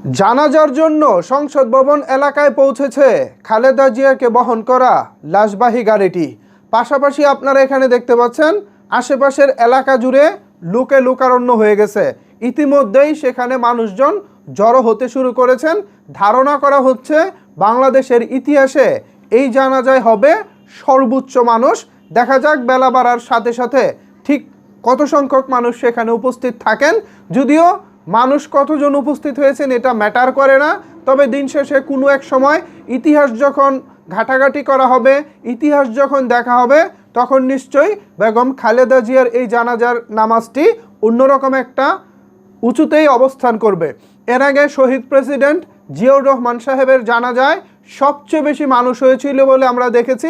জানাজার জন্য সংসদ ভবন এলাকায় পৌঁছেছে খালেদা জিয়াকে বহন করা লাশবাহী গাড়িটি। পাশাপাশি আপনারা এখানে দেখতে পাচ্ছেন আশেপাশের এলাকা জুড়ে লোকে লোকারণ্য হয়ে গেছে। ইতিমধ্যেই সেখানে মানুষজন জড়ো হতে শুরু করেছেন। ধারণা করা হচ্ছে বাংলাদেশের ইতিহাসে এই জানাজায় হবে সর্বোচ্চ মানুষ। দেখা যাক বেলা বাড়ার সাথে সাথে ঠিক কত সংখ্যক মানুষ সেখানে উপস্থিত থাকেন। যদিও মানুষ কতজন উপস্থিত হয়েছেন এটা ম্যাটার করে না, তবে দিন শেষে কোনো এক সময় ইতিহাস যখন ঘাটাঘাটি করা হবে, ইতিহাস যখন দেখা হবে, তখন নিশ্চয়ই বেগম খালেদা জিয়ার এই জানাজার নামাজটি অন্যরকম একটা উঁচুতেই অবস্থান করবে। এর আগে শহীদ প্রেসিডেন্ট জিয়াউর রহমান সাহেবের জানাজায় সবচেয়ে বেশি মানুষ হয়েছিল বলে আমরা দেখেছি।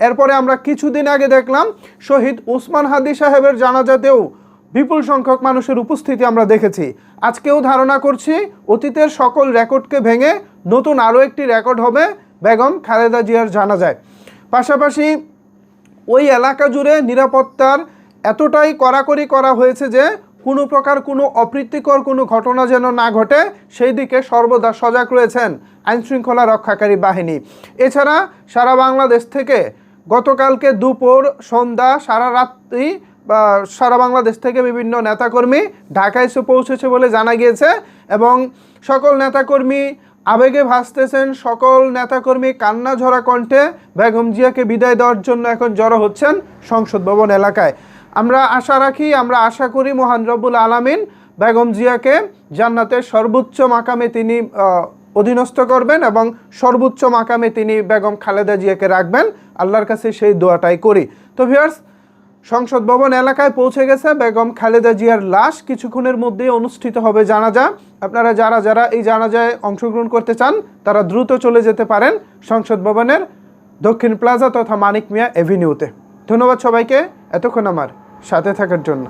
এরপরে আমরা কিছুদিন আগে দেখলাম শহীদ ওসমান হাদি সাহেবের জানাজাতেও বিপুল সংখ্যক মানুষের উপস্থিতি আমরা দেখেছি। আজকেও ধারণা করছি অতীতের সকল রেকর্ডকে ভেঙে নতুন আরও একটি রেকর্ড হবে বেগম খালেদা জিয়ার জানাজায়। পাশাপাশি ওই এলাকা জুড়ে নিরাপত্তার এতটাই কড়াকড়ি করা হয়েছে যে কোনো প্রকার কোনো অপ্রীতিকর কোনো ঘটনা যেন না ঘটে সেই দিকে সর্বদা সজাগ রয়েছেন আইনশৃঙ্খলা রক্ষাকারী বাহিনী। এছাড়া সারা বাংলাদেশ থেকে গতকালকে দুপুর সন্ধ্যা সারা রাত্রি সারা বাংলাদেশ থেকে বিভিন্ন নেতাকর্মী ঢাকায় এসে পৌঁছেছে বলে জানা গিয়েছে এবং সকল নেতাকর্মী আবেগে ভাসতেছেন। সকল নেতাকর্মী কান্না ঝরা কণ্ঠে বেগম জিয়াকে বিদায় দেওয়ার জন্য এখন জড়ো হচ্ছেন সংসদ ভবন এলাকায়। আমরা আশা রাখি, আমরা আশা করি মহান রব্বুল আলামিন বেগম জিয়াকে জান্নাতের সর্বোচ্চ মাকামে তিনি অধীনস্থ করবেন এবং সর্বোচ্চ মাকামে তিনি বেগম খালেদা জিয়াকে রাখবেন। আল্লাহর কাছে সেই দোয়াটাই করি। তো ভিউয়ার্স, সংসদ ভবন এলাকায় পৌঁছে গেছে বেগম খালেদা জিয়ার লাশ। কিছুক্ষণের মধ্যেই অনুষ্ঠিত হবে জানাজা। আপনারা যারা এই জানাজায় অংশগ্রহণ করতে চান তারা দ্রুত চলে যেতে পারেন সংসদ ভবনের দক্ষিণ প্লাজা তথা মানিক মিয়া এভিনিউতে। ধন্যবাদ সবাইকে এতক্ষণ আমার সাথে থাকার জন্য।